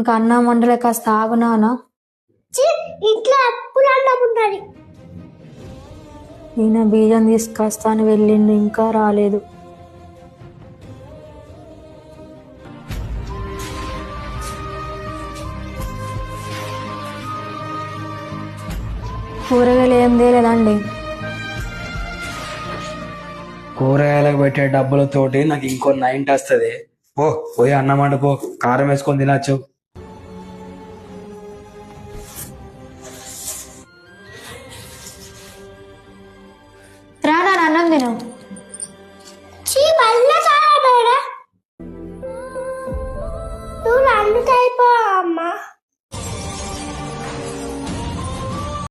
ఇంకా అన్నం వండలే కాస్త ఆగునానా. ఇట్లా అప్పులు అన్నం ఉండాలి. ఈయన బీజం తీసుకొస్తా అని వెళ్ళిండు, ఇంకా రాలేదు. కూరగాయలు ఏం తేలేదండి. కూరగాయలకు పెట్టే డబ్బులతోటి నాకు ఇంకో 90 వస్తుంది. పోయి అన్నం వండు, పో, కారం వేసుకొని తినచ్చు.